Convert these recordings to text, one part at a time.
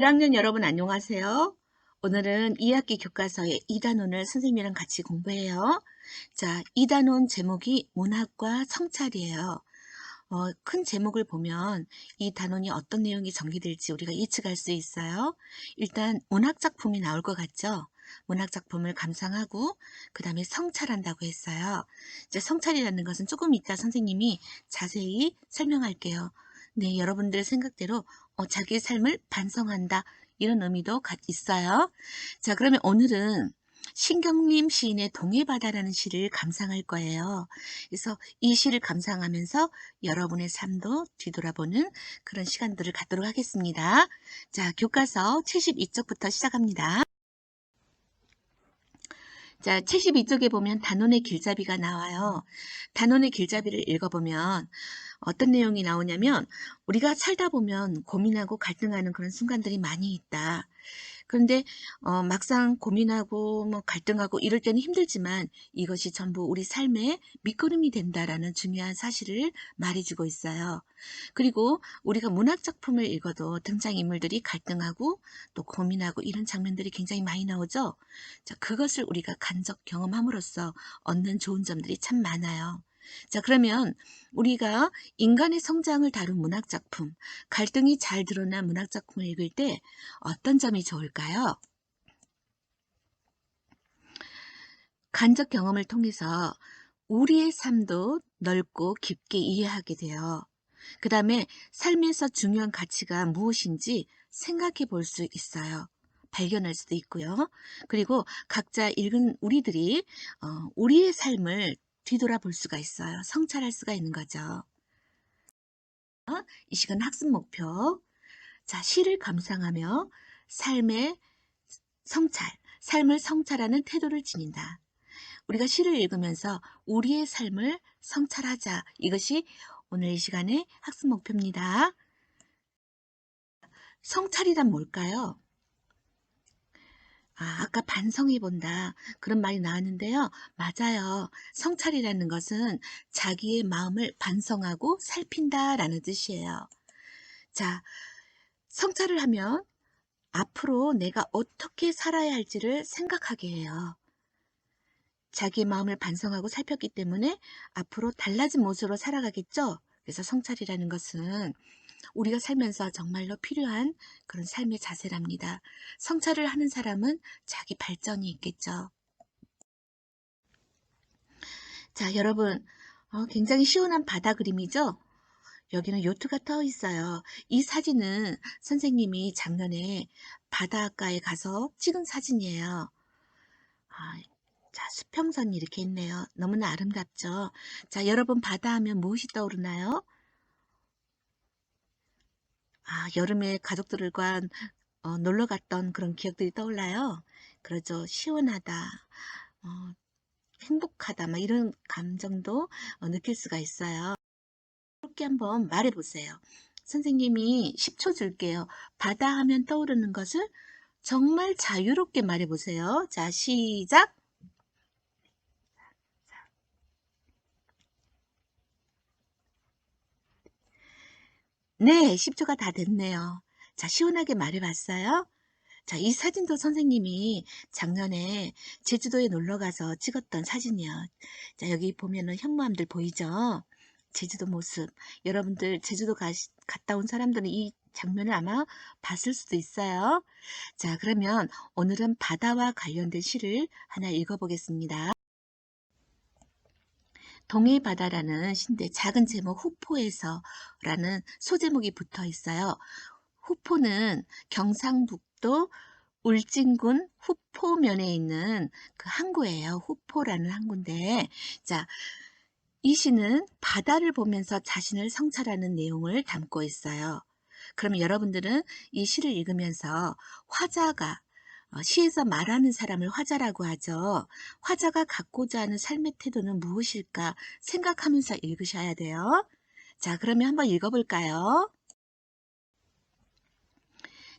1학년 여러분 안녕하세요. 오늘은 2학기 교과서의 2단원을 선생님이랑 같이 공부해요. 자, 2단원 제목이 문학과 성찰이에요. 큰 제목을 보면 이 단원이 어떤 내용이 전개될지 우리가 예측할 수 있어요. 일단 문학 작품이 나올 것 같죠? 문학 작품을 감상하고 그 다음에 성찰한다고 했어요. 이제 성찰이라는 것은 조금 이따 선생님이 자세히 설명할게요. 네, 여러분들 생각대로 자기 삶을 반성한다 이런 의미도 있어요. 자, 그러면 오늘은 신경림 시인의 동해바다라는 시를 감상할 거예요. 그래서 이 시를 감상하면서 여러분의 삶도 뒤돌아보는 그런 시간들을 갖도록 하겠습니다. 자, 교과서 72쪽부터 시작합니다. 자, 72쪽에 보면 단원의 길잡이가 나와요. 단원의 길잡이를 읽어보면 어떤 내용이 나오냐면 우리가 살다 보면 고민하고 갈등하는 그런 순간들이 많이 있다. 그런데 막상 고민하고 뭐 갈등하고 이럴 때는 힘들지만 이것이 전부 우리 삶의 밑거름이 된다라는 중요한 사실을 말해주고 있어요. 그리고 우리가 문학 작품을 읽어도 등장인물들이 갈등하고 또 고민하고 이런 장면들이 굉장히 많이 나오죠. 자, 그것을 우리가 간접 경험함으로써 얻는 좋은 점들이 참 많아요. 자, 그러면 우리가 인간의 성장을 다룬 문학 작품, 갈등이 잘 드러난 문학 작품을 읽을 때 어떤 점이 좋을까요? 간접 경험을 통해서 우리의 삶도 넓고 깊게 이해하게 돼요. 그 다음에 삶에서 중요한 가치가 무엇인지 생각해 볼 수 있어요. 발견할 수도 있고요. 그리고 각자 읽은 우리들이 우리의 삶을 뒤돌아 볼 수가 있어요. 성찰할 수가 있는 거죠. 이 시간 학습 목표. 자, 시를 감상하며 삶의 성찰, 삶을 성찰하는 태도를 지닌다. 우리가 시를 읽으면서 우리의 삶을 성찰하자. 이것이 오늘 이 시간의 학습 목표입니다. 성찰이란 뭘까요? 아까 반성해본다. 그런 말이 나왔는데요. 맞아요. 성찰이라는 것은 자기의 마음을 반성하고 살핀다라는 뜻이에요. 자, 성찰을 하면 앞으로 내가 어떻게 살아야 할지를 생각하게 해요. 자기 마음을 반성하고 살폈기 때문에 앞으로 달라진 모습으로 살아가겠죠. 그래서 성찰이라는 것은 우리가 살면서 정말로 필요한 그런 삶의 자세랍니다. 성찰을 하는 사람은 자기 발전이 있겠죠. 자, 여러분, 굉장히 시원한 바다 그림이죠? 여기는 요트가 떠 있어요. 이 사진은 선생님이 작년에 바닷가에 가서 찍은 사진이에요. 아, 자, 수평선이 이렇게 있네요. 너무나 아름답죠? 자, 여러분 바다 하면 무엇이 떠오르나요? 여름에 가족들과 놀러 갔던 그런 기억들이 떠올라요. 그러죠. 시원하다, 어, 행복하다, 막 이런 감정도 느낄 수가 있어요. 이렇게 한번 말해보세요. 선생님이 10초 줄게요. 바다 하면 떠오르는 것을 정말 자유롭게 말해보세요. 자, 시작! 네, 10초가 다 됐네요. 자, 시원하게 말해봤어요? 자, 이 사진도 선생님이 작년에 제주도에 놀러 가서 찍었던 사진이요. 자, 여기 보면은 현무암들 보이죠? 제주도 모습. 여러분들 제주도 갔다 온 사람들은 이 장면을 아마 봤을 수도 있어요. 자, 그러면 오늘은 바다와 관련된 시를 하나 읽어보겠습니다. 동해바다라는 시인데 작은 제목 후포에서라는 소제목이 붙어 있어요. 후포는 경상북도 울진군 후포면에 있는 그 항구예요. 후포라는 항구인데, 자, 이 시는 바다를 보면서 자신을 성찰하는 내용을 담고 있어요. 그럼 여러분들은 이 시를 읽으면서 화자가 시에서 말하는 사람을 화자라고 하죠. 화자가 갖고자 하는 삶의 태도는 무엇일까 생각하면서 읽으셔야 돼요. 자, 그러면 한번 읽어볼까요?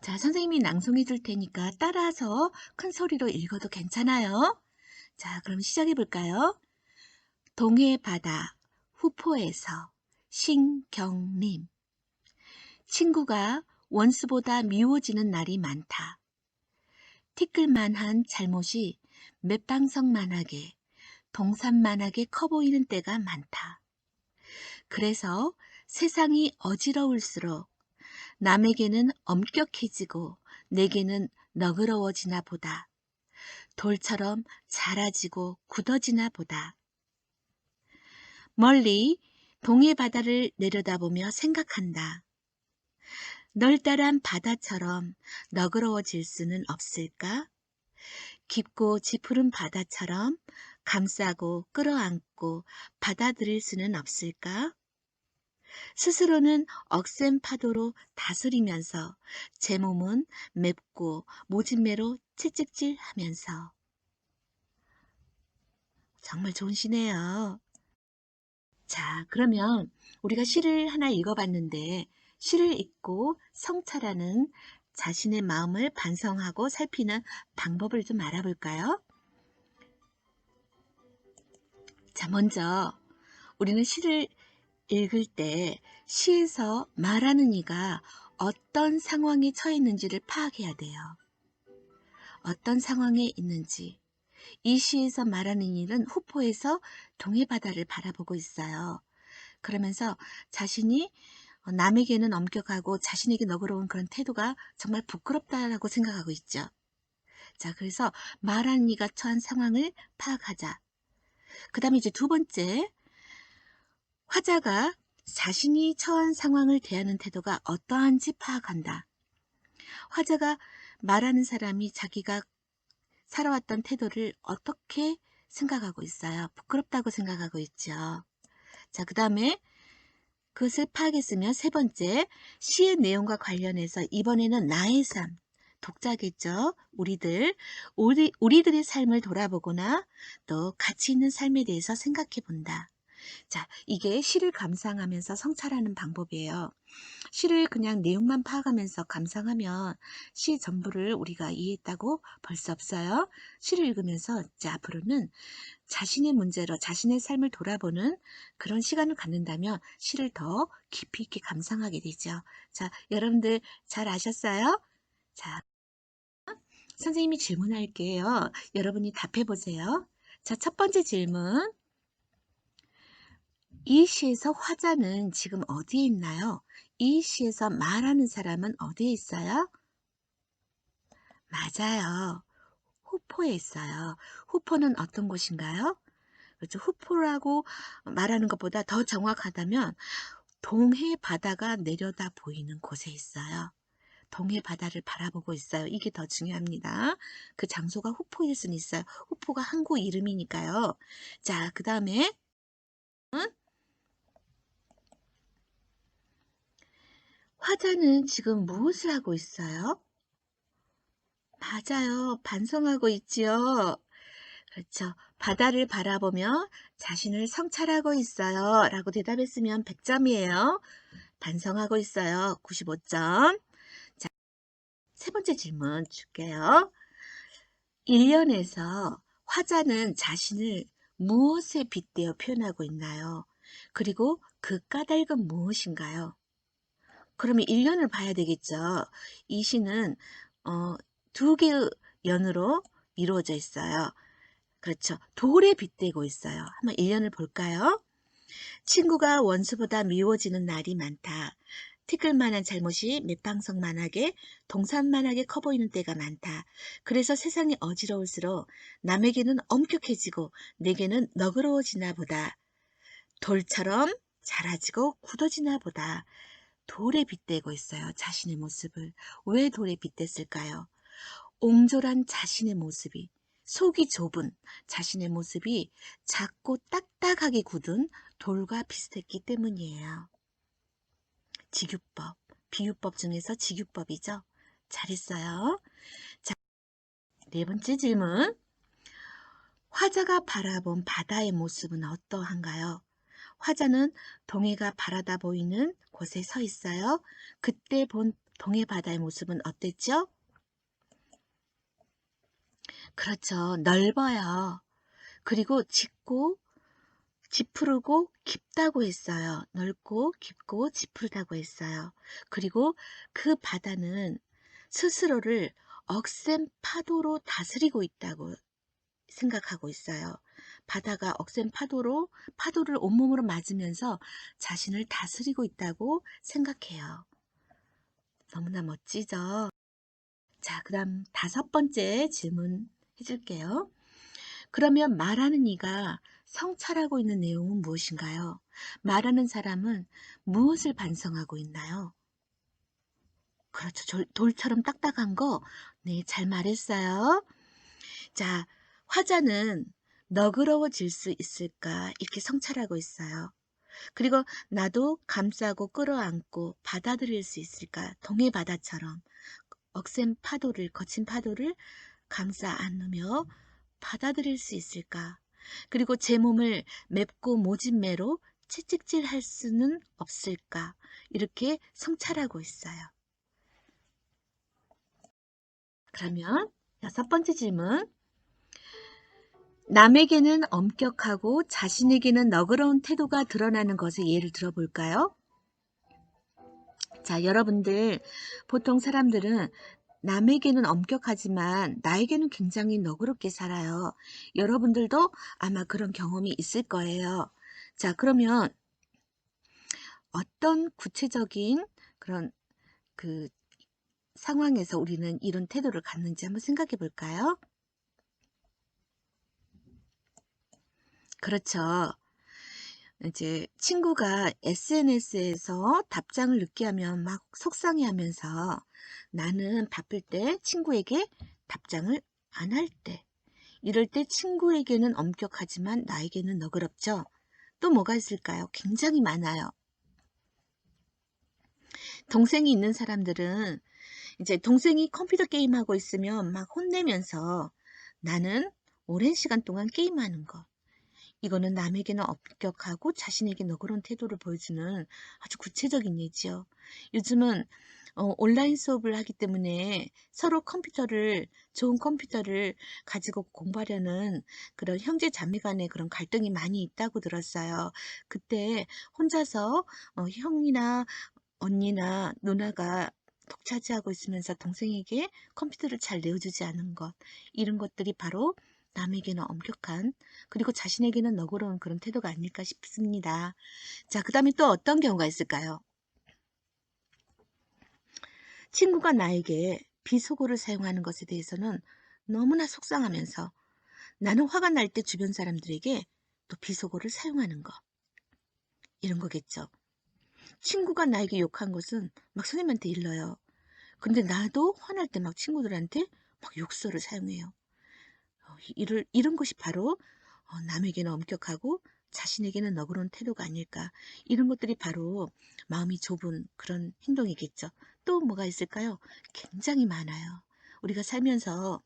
자, 선생님이 낭송해 줄 테니까 따라서 큰 소리로 읽어도 괜찮아요. 자, 그럼 시작해 볼까요? 동해 바다 후포에서 신경림. 친구가 원수보다 미워지는 날이 많다. 티끌만한 잘못이 맷방석만하게, 동산만하게 커 보이는 때가 많다. 그래서 세상이 어지러울수록 남에게는 엄격해지고 내게는 너그러워지나 보다. 돌처럼 자라지고 굳어지나 보다. 멀리 동해 바다를 내려다보며 생각한다. 널따란 바다처럼 너그러워질 수는 없을까? 깊고 짙은 바다처럼 감싸고 끌어안고 받아들일 수는 없을까? 스스로는 억센 파도로 다스리면서 제 몸은 맵고 모진매로 채찍질하면서. 정말 좋은 시네요. 자, 그러면 우리가 시를 하나 읽어봤는데 시를 읽고 성찰하는 자신의 마음을 반성하고 살피는 방법을 좀 알아볼까요? 자, 먼저 우리는 시를 읽을 때 시에서 말하는 이가 어떤 상황에 처해 있는지를 파악해야 돼요. 어떤 상황에 있는지. 이 시에서 말하는 일은 후포에서 동해바다를 바라보고 있어요. 그러면서 자신이 남에게는 엄격하고 자신에게 너그러운 그런 태도가 정말 부끄럽다라고 생각하고 있죠. 자, 그래서 말하는 이가 처한 상황을 파악하자. 그 다음에 이제 두 번째, 화자가 자신이 처한 상황을 대하는 태도가 어떠한지 파악한다. 화자가 말하는 사람이 자기가 살아왔던 태도를 어떻게 생각하고 있어요? 부끄럽다고 생각하고 있죠. 자, 그 다음에 그것을 파악했으면 세 번째, 시의 내용과 관련해서 이번에는 나의 삶, 독자겠죠. 우리들의 삶을 돌아보거나 또 가치 있는 삶에 대해서 생각해 본다. 자, 이게 시를 감상하면서 성찰하는 방법이에요. 시를 그냥 내용만 파악하면서 감상하면 시 전부를 우리가 이해했다고 볼 수 없어요. 시를 읽으면서 이제 앞으로는 자신의 문제로 자신의 삶을 돌아보는 그런 시간을 갖는다면 시를 더 깊이 있게 감상하게 되죠. 자, 여러분들 잘 아셨어요? 자, 선생님이 질문할게요. 여러분이 답해 보세요. 자, 첫 번째 질문. 이 시에서 화자는 지금 어디에 있나요? 이 시에서 말하는 사람은 어디에 있어요? 맞아요. 후포에 있어요. 후포는 어떤 곳인가요? 그렇죠. 후포라고 말하는 것보다 더 정확하다면 동해 바다가 내려다 보이는 곳에 있어요. 동해 바다를 바라보고 있어요. 이게 더 중요합니다. 그 장소가 후포일 수는 있어요. 후포가 항구 이름이니까요. 자, 그 다음에 화자는 지금 무엇을 하고 있어요? 맞아요. 반성하고 있지요. 그렇죠. 바다를 바라보며 자신을 성찰하고 있어요. 라고 대답했으면 100점이에요. 반성하고 있어요. 95점. 자, 세 번째 질문 줄게요. 1년에서 화자는 자신을 무엇에 빗대어 표현하고 있나요? 그리고 그 까닭은 무엇인가요? 그러면 1년을 봐야 되겠죠. 이 시는 두 개의 연으로 이루어져 있어요. 그렇죠. 돌에 빗대고 있어요. 한번 1년을 볼까요? 친구가 원수보다 미워지는 날이 많다. 티끌만한 잘못이 맷방석만하게 동산만하게 커 보이는 때가 많다. 그래서 세상이 어지러울수록 남에게는 엄격해지고 내게는 너그러워지나 보다. 돌처럼 자라지고 굳어지나 보다. 돌에 빗대고 있어요. 자신의 모습을. 왜 돌에 빗댔을까요? 옹졸한 자신의 모습이, 속이 좁은 자신의 모습이 작고 딱딱하게 굳은 돌과 비슷했기 때문이에요. 직유법, 비유법 중에서 직유법이죠. 잘했어요. 자, 네 번째 질문. 화자가 바라본 바다의 모습은 어떠한가요? 화자는 동해가 바라다 보이는 곳에 서 있어요. 그때 본 동해 바다의 모습은 어땠죠? 그렇죠. 넓어요. 그리고 짙고 짙푸르고 깊다고 했어요. 넓고 깊고 짙푸르다고 했어요. 그리고 그 바다는 스스로를 억센 파도로 다스리고 있다고 생각하고 있어요. 바다가 억센 파도를 온몸으로 맞으면서 자신을 다스리고 있다고 생각해요. 너무나 멋지죠? 자, 그다음 5번째 질문 해줄게요. 그러면 말하는 이가 성찰하고 있는 내용은 무엇인가요? 말하는 사람은 무엇을 반성하고 있나요? 그렇죠. 돌처럼 딱딱한 거. 네, 잘 말했어요. 자, 화자는 너그러워질 수 있을까? 이렇게 성찰하고 있어요. 그리고 나도 감싸고 끌어안고 받아들일 수 있을까? 동해 바다처럼 거친 파도를 감싸 안으며 받아들일 수 있을까? 그리고 제 몸을 맵고 모진 매로 채찍질할 수는 없을까? 이렇게 성찰하고 있어요. 그러면 6번째 질문. 남에게는 엄격하고 자신에게는 너그러운 태도가 드러나는 것의 예를 들어볼까요? 자, 여러분들, 보통 사람들은 남에게는 엄격하지만 나에게는 굉장히 너그럽게 살아요. 여러분들도 아마 그런 경험이 있을 거예요. 자, 그러면 어떤 구체적인 그런 그 상황에서 우리는 이런 태도를 갖는지 한번 생각해 볼까요? 그렇죠. 이제 친구가 SNS에서 답장을 늦게 하면 막 속상해 하면서 나는 바쁠 때 친구에게 답장을 안 할 때, 이럴 때 친구에게는 엄격하지만 나에게는 너그럽죠. 또 뭐가 있을까요? 굉장히 많아요. 동생이 있는 사람들은 이제 동생이 컴퓨터 게임하고 있으면 막 혼내면서 나는 오랜 시간 동안 게임하는 것. 이거는 남에게는 엄격하고 자신에게 너그러운 태도를 보여주는 아주 구체적인 예지요. 요즘은 온라인 수업을 하기 때문에 서로 좋은 컴퓨터를 가지고 공부하려는 그런 형제 자매 간의 그런 갈등이 많이 있다고 들었어요. 그때 혼자서 형이나 언니나 누나가 독차지하고 있으면서 동생에게 컴퓨터를 잘 내어주지 않은 것, 이런 것들이 바로 남에게는 엄격한, 그리고 자신에게는 너그러운 그런 태도가 아닐까 싶습니다. 자, 그 다음에 또 어떤 경우가 있을까요? 친구가 나에게 비속어를 사용하는 것에 대해서는 너무나 속상하면서 나는 화가 날 때 주변 사람들에게 또 비속어를 사용하는 것, 이런 거겠죠. 친구가 나에게 욕한 것은 막 선생님한테 일러요. 근데 나도 화날 때 막 친구들한테 막 욕설을 사용해요. 이런 것이 바로 남에게는 엄격하고 자신에게는 너그러운 태도가 아닐까. 이런 것들이 바로 마음이 좁은 그런 행동이겠죠. 또 뭐가 있을까요? 굉장히 많아요. 우리가 살면서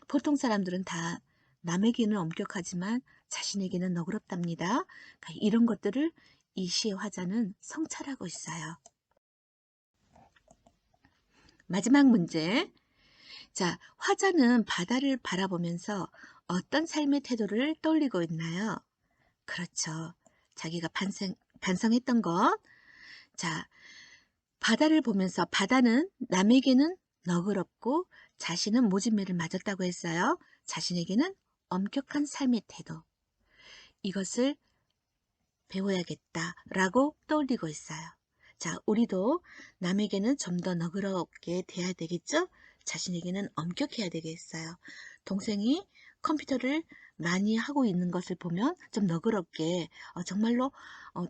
보통 사람들은 다 남에게는 엄격하지만 자신에게는 너그럽답니다. 그러니까 이런 것들을 이 시의 화자는 성찰하고 있어요. 마지막 문제. 자, 화자는 바다를 바라보면서 어떤 삶의 태도를 떠올리고 있나요? 그렇죠. 자기가 반성했던 것. 자, 바다를 보면서 바다는 남에게는 너그럽고 자신은 모진매를 맞았다고 했어요. 자신에게는 엄격한 삶의 태도. 이것을 배워야겠다라고 떠올리고 있어요. 자, 우리도 남에게는 좀 더 너그럽게 대해야 되겠죠? 자신에게는 엄격해야 되겠어요. 동생이 컴퓨터를 많이 하고 있는 것을 보면 좀 너그럽게 정말로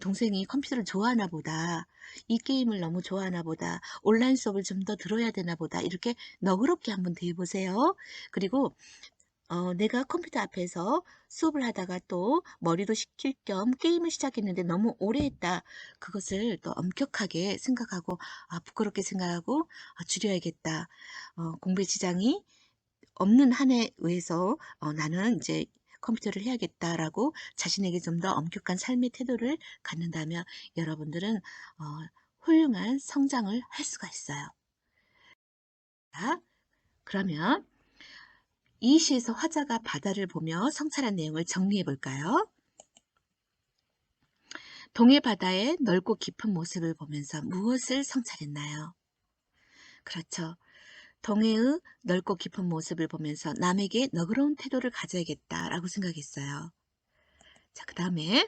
동생이 컴퓨터를 좋아하나 보다. 이 게임을 너무 좋아하나 보다. 온라인 수업을 좀 더 들어야 되나 보다. 이렇게 너그럽게 한번 대해보세요. 그리고 내가 컴퓨터 앞에서 수업을 하다가 또 머리도 식힐 겸 게임을 시작했는데 너무 오래 했다. 그것을 또 엄격하게 생각하고 부끄럽게 생각하고 줄여야겠다. 공부에 지장이 없는 한에 의해서 나는 이제 컴퓨터를 해야겠다라고 자신에게 좀 더 엄격한 삶의 태도를 갖는다면 여러분들은 훌륭한 성장을 할 수가 있어요. 자, 그러면 이 시에서 화자가 바다를 보며 성찰한 내용을 정리해 볼까요? 동해 바다의 넓고 깊은 모습을 보면서 무엇을 성찰했나요? 그렇죠. 동해의 넓고 깊은 모습을 보면서 남에게 너그러운 태도를 가져야겠다라고 생각했어요. 자, 그 다음에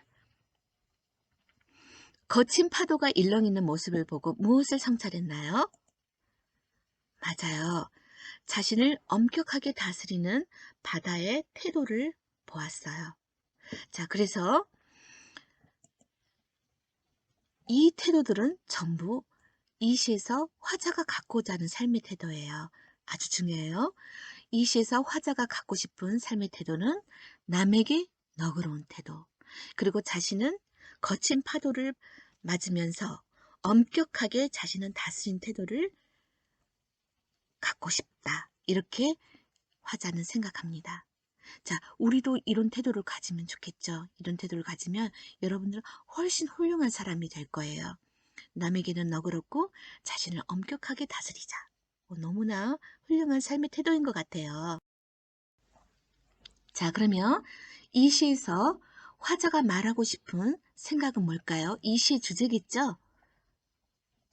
거친 파도가 일렁이는 모습을 보고 무엇을 성찰했나요? 맞아요. 자신을 엄격하게 다스리는 바다의 태도를 보았어요. 자, 그래서 이 태도들은 전부 이 시에서 화자가 갖고자 하는 삶의 태도예요. 아주 중요해요. 이 시에서 화자가 갖고 싶은 삶의 태도는 남에게 너그러운 태도, 그리고 자신은 거친 파도를 맞으면서 엄격하게 자신은 다스린 태도를 갖고 싶다. 이렇게 화자는 생각합니다. 자, 우리도 이런 태도를 가지면 좋겠죠. 이런 태도를 가지면 여러분들은 훨씬 훌륭한 사람이 될 거예요. 남에게는 너그럽고 자신을 엄격하게 다스리자. 너무나 훌륭한 삶의 태도인 것 같아요. 자, 그러면 이 시에서 화자가 말하고 싶은 생각은 뭘까요? 이 시의 주제겠죠?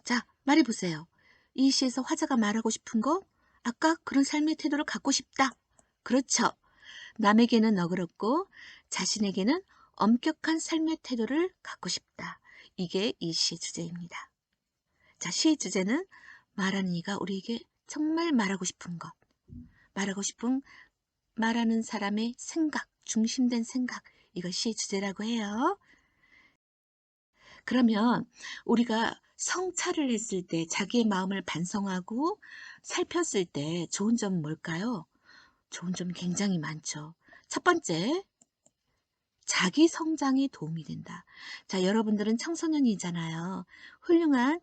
자, 말해보세요. 이 시에서 화자가 말하고 싶은 거? 아까 그런 삶의 태도를 갖고 싶다. 그렇죠. 남에게는 너그럽고 자신에게는 엄격한 삶의 태도를 갖고 싶다. 이게 이 시의 주제입니다. 자, 시의 주제는 말하는 이가 우리에게 정말 말하고 싶은 것, 말하고 싶은 말하는 사람의 생각, 중심된 생각, 이걸 시의 주제라고 해요. 그러면 우리가 성찰을 했을 때 자기의 마음을 반성하고 살폈을 때 좋은 점은 뭘까요? 좋은 점이 굉장히 많죠. 첫 번째, 자기 성장에 도움이 된다. 자, 여러분들은 청소년이잖아요. 훌륭한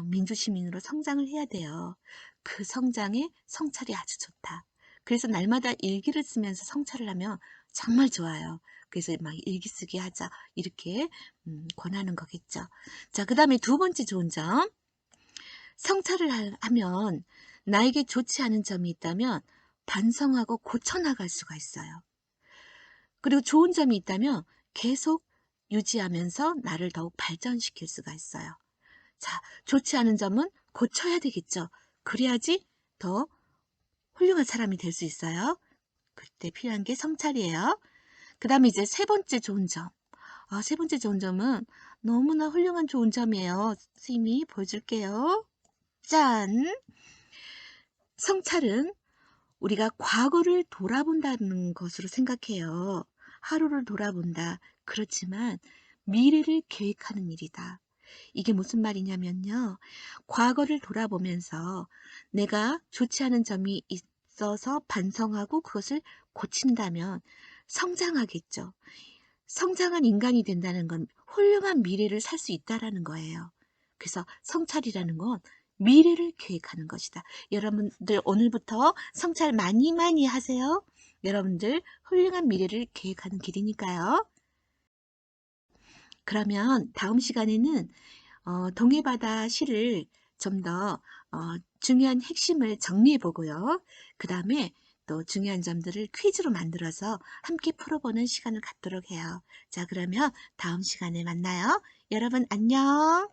민주시민으로 성장을 해야 돼요. 그 성장에 성찰이 아주 좋다. 그래서 날마다 일기를 쓰면서 성찰을 하면 정말 좋아요. 그래서 막 일기 쓰기 하자 이렇게 권하는 거겠죠. 자, 그 다음에 두 번째 좋은 점. 성찰을 하면 나에게 좋지 않은 점이 있다면 반성하고 고쳐나갈 수가 있어요. 그리고 좋은 점이 있다면 계속 유지하면서 나를 더욱 발전시킬 수가 있어요. 자, 좋지 않은 점은 고쳐야 되겠죠. 그래야지 더 훌륭한 사람이 될 수 있어요. 그때 필요한 게 성찰이에요. 그 다음에 이제 세 번째 좋은 점. 세 번째 좋은 점은 너무나 훌륭한 좋은 점이에요. 선생님이 보여줄게요. 짠! 성찰은 우리가 과거를 돌아본다는 것으로 생각해요. 하루를 돌아본다. 그렇지만 미래를 계획하는 일이다. 이게 무슨 말이냐면요. 과거를 돌아보면서 내가 좋지 않은 점이 있어서 반성하고 그것을 고친다면 성장하겠죠. 성장한 인간이 된다는 건 훌륭한 미래를 살 수 있다라는 거예요. 그래서 성찰이라는 건 미래를 계획하는 것이다. 여러분들 오늘부터 성찰 많이 많이 하세요. 여러분들 훌륭한 미래를 계획하는 길이니까요. 그러면 다음 시간에는 동해바다 시를 좀 더 중요한 핵심을 정리해 보고요. 그 다음에 또 중요한 점들을 퀴즈로 만들어서 함께 풀어보는 시간을 갖도록 해요. 자, 그러면 다음 시간에 만나요. 여러분 안녕.